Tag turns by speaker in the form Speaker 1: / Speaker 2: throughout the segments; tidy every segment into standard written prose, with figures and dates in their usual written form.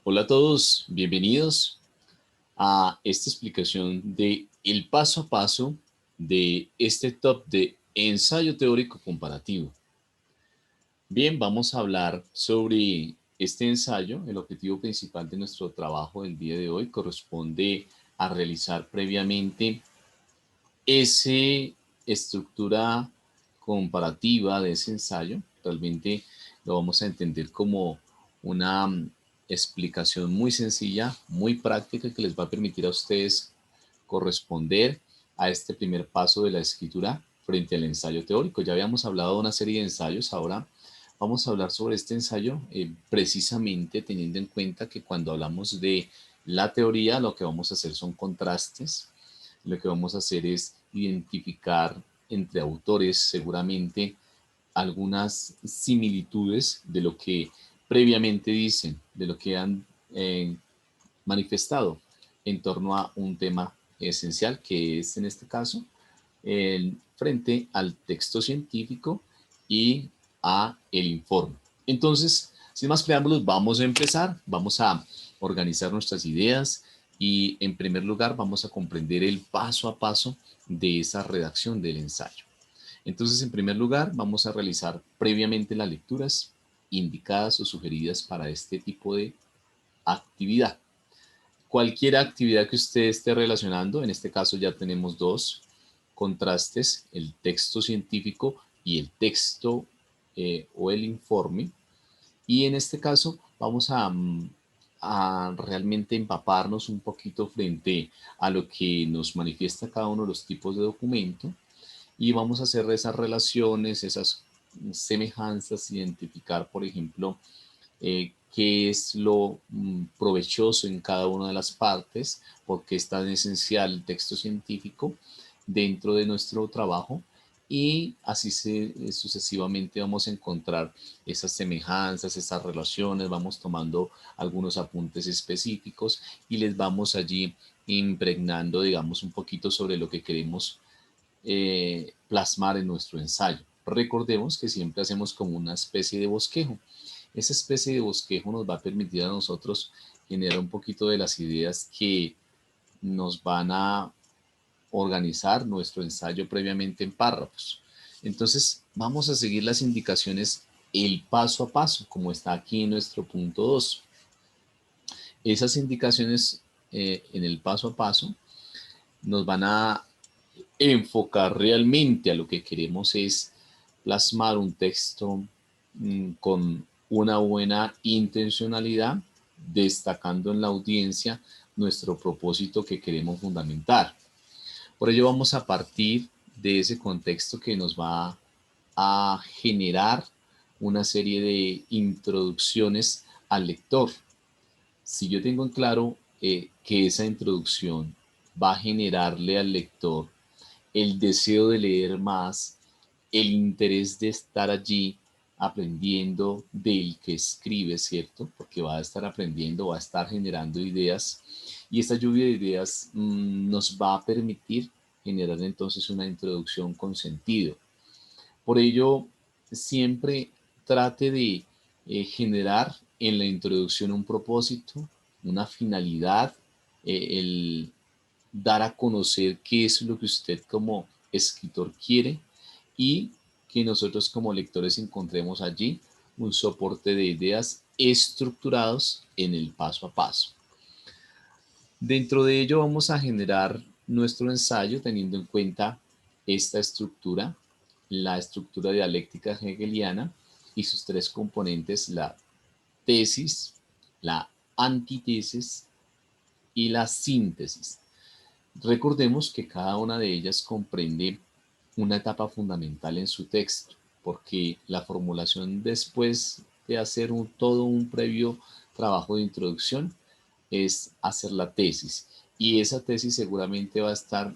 Speaker 1: Hola a todos, bienvenidos a esta explicación de el paso a paso de este top de ensayo teórico comparativo. Bien, vamos a hablar sobre este ensayo. El objetivo principal de nuestro trabajo del día de hoy corresponde a realizar previamente esa estructura comparativa de ese ensayo. Realmente lo vamos a entender como una explicación muy sencilla, muy práctica que les va a permitir a ustedes corresponder a este primer paso de la escritura frente al ensayo teórico. Ya habíamos hablado de una serie de ensayos, ahora vamos a hablar sobre este ensayo precisamente teniendo en cuenta que cuando hablamos de la teoría lo que vamos a hacer son contrastes, lo que vamos a hacer es identificar entre autores seguramente algunas similitudes de lo que previamente dicen, de lo que han manifestado en torno a un tema esencial que es en este caso frente al texto científico y a el informe. Entonces, sin más preámbulos, vamos a empezar, vamos a organizar nuestras ideas y en primer lugar vamos a comprender el paso a paso de esa redacción del ensayo. Entonces, en primer lugar, vamos a realizar previamente las lecturas indicadas o sugeridas para este tipo de actividad. Cualquier actividad que usted esté relacionando, en este caso ya tenemos dos contrastes, el texto científico y el texto o el informe. Y en este caso vamos a realmente empaparnos un poquito frente a lo que nos manifiesta cada uno de los tipos de documento y vamos a hacer esas relaciones, esas semejanzas, identificar, por ejemplo, qué es lo provechoso en cada una de las partes, por qué es tan esencial el texto científico dentro de nuestro trabajo y así sucesivamente vamos a encontrar esas semejanzas, esas relaciones, vamos tomando algunos apuntes específicos y les vamos allí impregnando, digamos, un poquito sobre lo que queremos plasmar en nuestro ensayo. Recordemos que siempre hacemos como una especie de bosquejo. Esa especie de bosquejo nos va a permitir a nosotros generar un poquito de las ideas que nos van a organizar nuestro ensayo previamente en párrafos. Entonces, vamos a seguir las indicaciones el paso a paso, como está aquí en nuestro punto 2. Esas indicaciones en el paso a paso nos van a enfocar realmente a lo que queremos es plasmar un texto con una buena intencionalidad, destacando en la audiencia nuestro propósito que queremos fundamentar. Por ello vamos a partir de ese contexto que nos va a generar una serie de introducciones al lector. Si yo tengo en claro que esa introducción va a generarle al lector el deseo de leer más, el interés de estar allí aprendiendo del que escribe, ¿cierto? Porque va a estar aprendiendo, va a estar generando ideas y esta lluvia de ideas nos va a permitir generar entonces una introducción con sentido. Por ello, siempre trate de generar en la introducción un propósito, una finalidad, el dar a conocer qué es lo que usted como escritor quiere y que nosotros como lectores encontremos allí un soporte de ideas estructurados en el paso a paso. Dentro de ello vamos a generar nuestro ensayo teniendo en cuenta esta estructura, la estructura dialéctica hegeliana y sus tres componentes, la tesis, la antítesis y la síntesis. Recordemos que cada una de ellas comprende una etapa fundamental en su texto, porque la formulación después de hacer todo un previo trabajo de introducción es hacer la tesis. Y esa tesis seguramente va a estar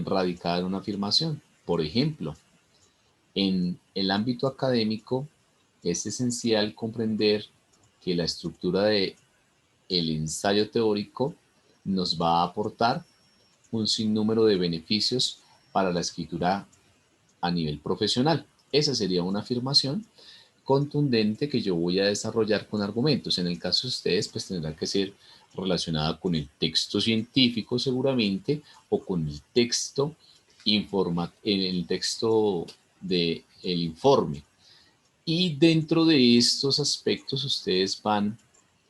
Speaker 1: radicada en una afirmación. Por ejemplo, en el ámbito académico es esencial comprender que la estructura de el ensayo teórico nos va a aportar un sinnúmero de beneficios para la escritura a nivel profesional. Esa sería una afirmación contundente que yo voy a desarrollar con argumentos. En el caso de ustedes, pues tendrá que ser relacionada con el texto científico seguramente o con el texto el texto del informe. Y dentro de estos aspectos ustedes van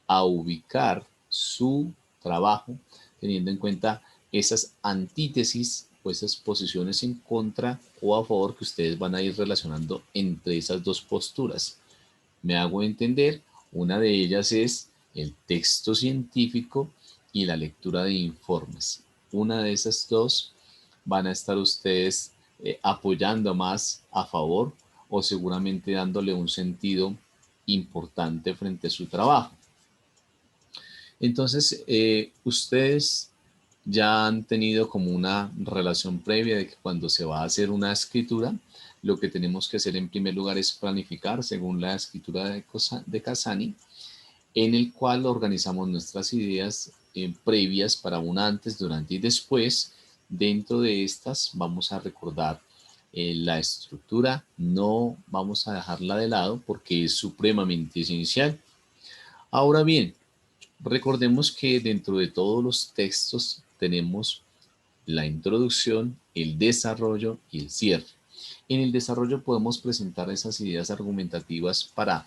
Speaker 1: a ubicar su trabajo teniendo en cuenta esas antítesis o esas posiciones en contra o a favor que ustedes van a ir relacionando entre esas dos posturas. Me hago entender, una de ellas es el texto científico y la lectura de informes. Una de esas dos van a estar ustedes apoyando más a favor o seguramente dándole un sentido importante frente a su trabajo. Entonces, ustedes ya han tenido como una relación previa de que cuando se va a hacer una escritura, lo que tenemos que hacer en primer lugar es planificar según la escritura de Casani, en el cual organizamos nuestras ideas previas para un antes, durante y después. Dentro de estas vamos a recordar la estructura, no vamos a dejarla de lado porque es supremamente esencial. Ahora bien, recordemos que dentro de todos los textos tenemos la introducción, el desarrollo y el cierre. En el desarrollo podemos presentar esas ideas argumentativas para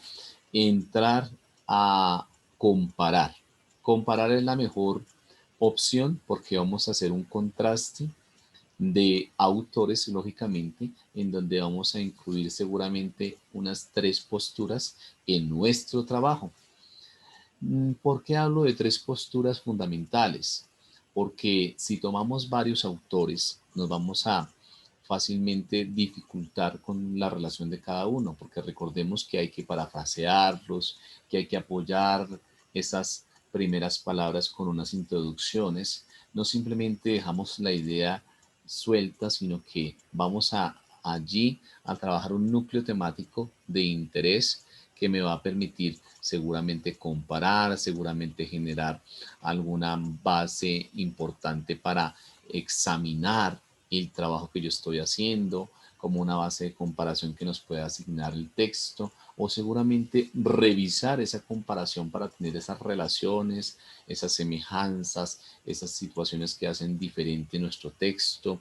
Speaker 1: entrar a comparar. Comparar es la mejor opción porque vamos a hacer un contraste de autores, lógicamente, en donde vamos a incluir seguramente unas 3 posturas en nuestro trabajo. ¿Por qué hablo de 3 posturas fundamentales? Porque si tomamos varios autores, nos vamos a fácilmente dificultar con la relación de cada uno, porque recordemos que hay que parafrasearlos, que hay que apoyar esas primeras palabras con unas introducciones. No simplemente dejamos la idea suelta, sino que vamos allí a trabajar un núcleo temático de interés que me va a permitir seguramente comparar, seguramente generar alguna base importante para examinar el trabajo que yo estoy haciendo, como una base de comparación que nos pueda asignar el texto, o seguramente revisar esa comparación para tener esas relaciones, esas semejanzas, esas situaciones que hacen diferente nuestro texto,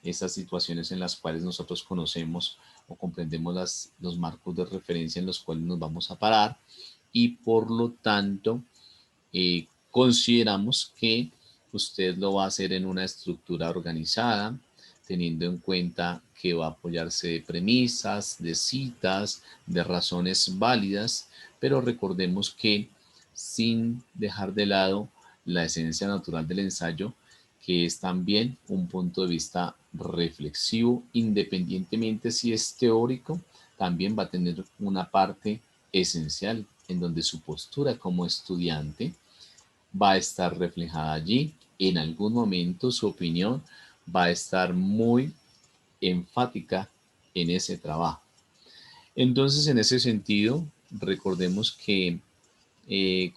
Speaker 1: esas situaciones en las cuales nosotros conocemos o comprendemos los marcos de referencia en los cuales nos vamos a parar y por lo tanto consideramos que usted lo va a hacer en una estructura organizada, teniendo en cuenta que va a apoyarse de premisas, de citas, de razones válidas, pero recordemos que sin dejar de lado la esencia natural del ensayo, que es también un punto de vista reflexivo, independientemente si es teórico, también va a tener una parte esencial en donde su postura como estudiante va a estar reflejada allí. En algún momento su opinión va a estar muy enfática en ese trabajo. Entonces, en ese sentido, recordemos que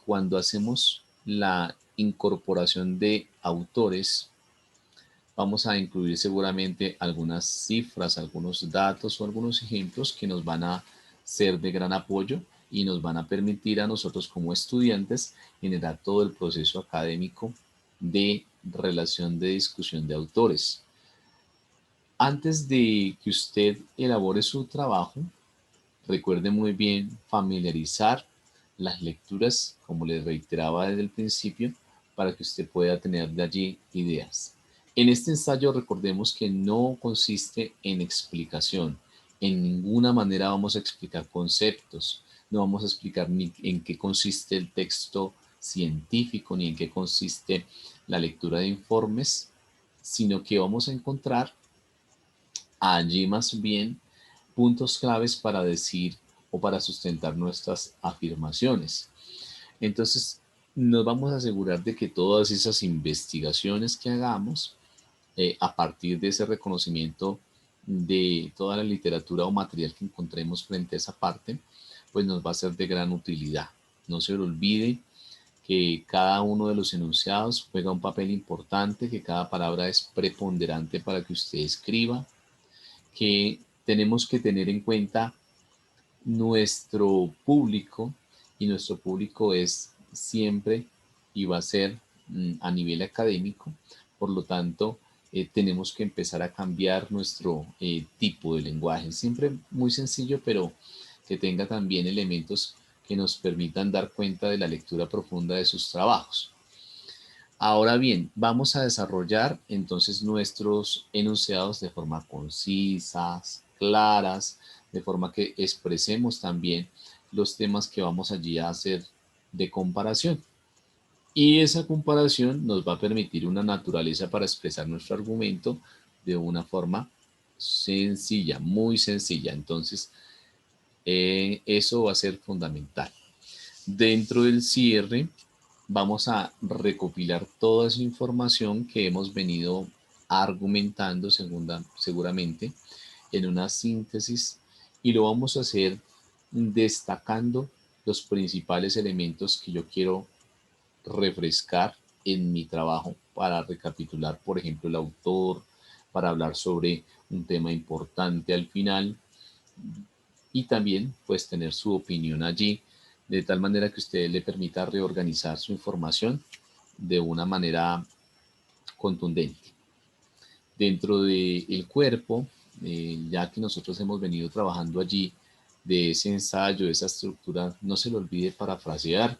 Speaker 1: cuando hacemos la incorporación de autores, vamos a incluir seguramente algunas cifras, algunos datos o algunos ejemplos que nos van a ser de gran apoyo y nos van a permitir a nosotros como estudiantes generar todo el proceso académico de relación de discusión de autores. Antes de que usted elabore su trabajo, recuerde muy bien familiarizar las lecturas, como les reiteraba desde el principio, para que usted pueda tener de allí ideas. En este ensayo recordemos que no consiste en explicación. En ninguna manera vamos a explicar conceptos. No vamos a explicar ni en qué consiste el texto científico, ni en qué consiste la lectura de informes, sino que vamos a encontrar allí más bien puntos claves para decir o para sustentar nuestras afirmaciones. Entonces, nos vamos a asegurar de que todas esas investigaciones que hagamos, a partir de ese reconocimiento de toda la literatura o material que encontremos frente a esa parte, pues nos va a ser de gran utilidad. No se le olvide que cada uno de los enunciados juega un papel importante, que cada palabra es preponderante para que usted escriba, que tenemos que tener en cuenta nuestro público, y nuestro público es siempre y va a ser a nivel académico. Por lo tanto, tenemos que empezar a cambiar nuestro tipo de lenguaje. Siempre muy sencillo, pero que tenga también elementos que nos permitan dar cuenta de la lectura profunda de sus trabajos. Ahora bien, vamos a desarrollar entonces nuestros enunciados de forma concisas, claras, de forma que expresemos también los temas que vamos allí a hacer de comparación. Y esa comparación nos va a permitir una naturaleza para expresar nuestro argumento de una forma sencilla, muy sencilla. Entonces, eso va a ser fundamental. Dentro del cierre, vamos a recopilar toda esa información que hemos venido argumentando seguramente en una síntesis, y lo vamos a hacer destacando los principales elementos que yo quiero refrescar en mi trabajo para recapitular, por ejemplo, el autor, para hablar sobre un tema importante al final, y también pues tener su opinión allí, de tal manera que usted le permita reorganizar su información de una manera contundente. Dentro del cuerpo, ya que nosotros hemos venido trabajando allí de ese ensayo, de esa estructura, no se le olvide parafrasear.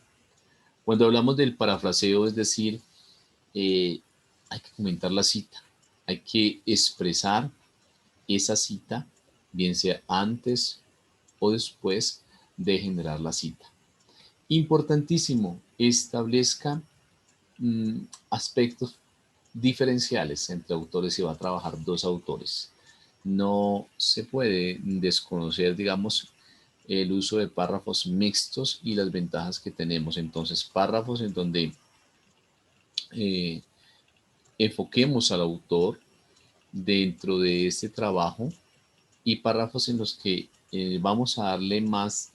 Speaker 1: Cuando hablamos del parafraseo, es decir, hay que comentar la cita, hay que expresar esa cita, bien sea antes o después de generar la cita. Importantísimo, establezca aspectos diferenciales entre autores si va a trabajar dos autores. No se puede desconocer, digamos, el uso de párrafos mixtos y las ventajas que tenemos. Entonces, párrafos en donde eh, enfoquemos al autor dentro de este trabajo, y párrafos en los que vamos a darle más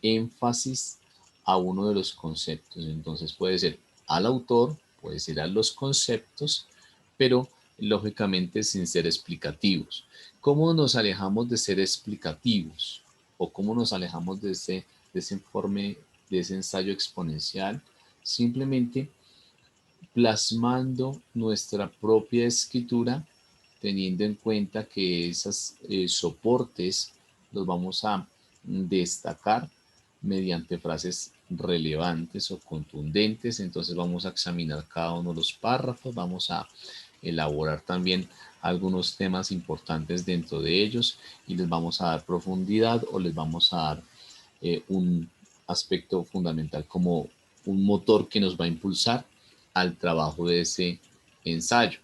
Speaker 1: énfasis a uno de los conceptos. Entonces puede ser al autor, puede ser a los conceptos, pero lógicamente sin ser explicativos. ¿Cómo nos alejamos de ser explicativos? ¿O cómo nos alejamos de ese informe, de ese ensayo exponencial? Simplemente plasmando nuestra propia escritura, teniendo en cuenta que esos soportes los vamos a destacar mediante frases relevantes o contundentes. Entonces vamos a examinar cada uno de los párrafos, vamos a elaborar también algunos temas importantes dentro de ellos, y les vamos a dar profundidad o les vamos a dar un aspecto fundamental como un motor que nos va a impulsar al trabajo de ese ensayo.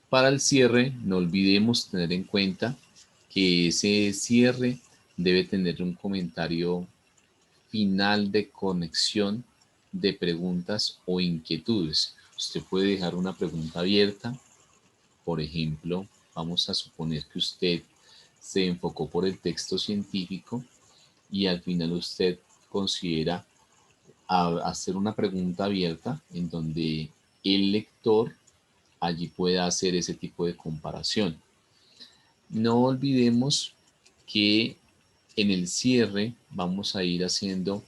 Speaker 1: Para el cierre, no olvidemos tener en cuenta que ese cierre debe tener un comentario final de conexión de preguntas o inquietudes. Usted puede dejar una pregunta abierta. Por ejemplo, vamos a suponer que usted se enfocó por el texto científico y al final usted considera hacer una pregunta abierta en donde el lector allí pueda hacer ese tipo de comparación. No olvidemos que en el cierre vamos a ir haciendo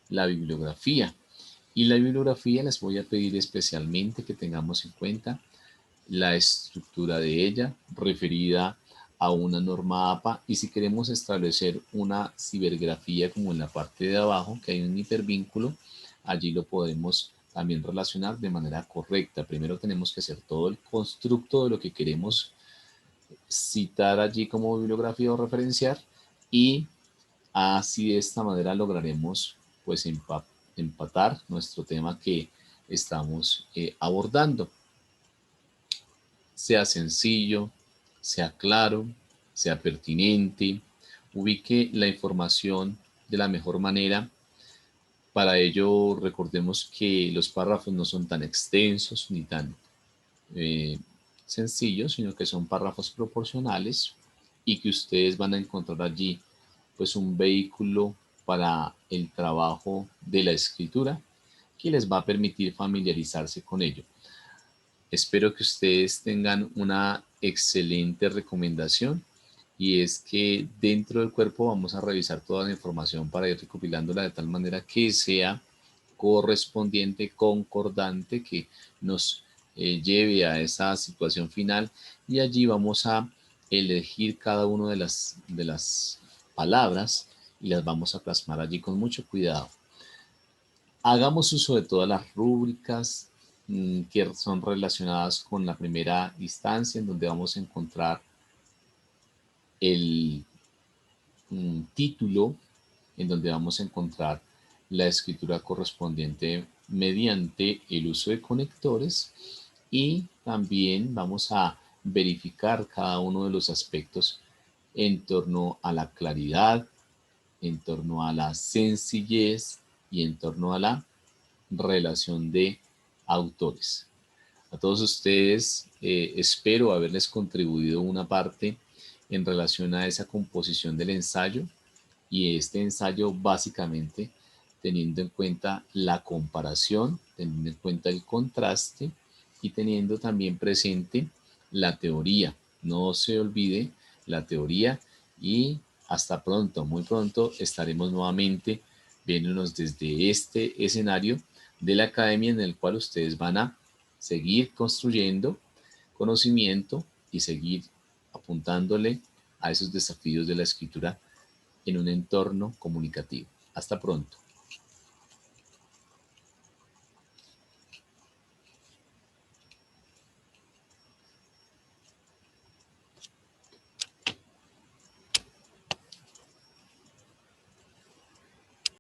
Speaker 1: la bibliografía, y la bibliografía les voy a pedir especialmente que tengamos en cuenta la estructura de ella referida a una norma APA, y si queremos establecer una cibergrafía como en la parte de abajo que hay un hipervínculo, allí lo podemos también relacionar de manera correcta. Primero tenemos que hacer todo el constructo de lo que queremos citar allí como bibliografía o referenciar, y así de esta manera lograremos pues empatar nuestro tema que estamos abordando. Sea sencillo, sea claro, sea pertinente, ubique la información de la mejor manera. Para ello, recordemos que los párrafos no son tan extensos ni tan eh, sencillos, sino que son párrafos proporcionales, y que ustedes van a encontrar allí pues un vehículo para el trabajo de la escritura que les va a permitir familiarizarse con ello. Espero que ustedes tengan una excelente recomendación y es que dentro del cuerpo vamos a revisar toda la información para ir recopilándola de tal manera que sea correspondiente, concordante, que nos lleve a esa situación final, y allí vamos a elegir cada una de las palabras y las vamos a plasmar allí con mucho cuidado. Hagamos uso de todas las rúbricas que son relacionadas con la primera instancia, en donde vamos a encontrar el título, en donde vamos a encontrar la escritura correspondiente mediante el uso de conectores, y también vamos a verificar cada uno de los aspectos en torno a la claridad, en torno a la sencillez y en torno a la relación de autores. A todos ustedes espero haberles contribuido una parte en relación a esa composición del ensayo, y este ensayo básicamente teniendo en cuenta la comparación, teniendo en cuenta el contraste y teniendo también presente la teoría. No se olvide la teoría, y hasta pronto, muy pronto estaremos nuevamente viéndonos desde este escenario de la academia, en el cual ustedes van a seguir construyendo conocimiento y seguir apuntándole a esos desafíos de la escritura en un entorno comunicativo. Hasta pronto.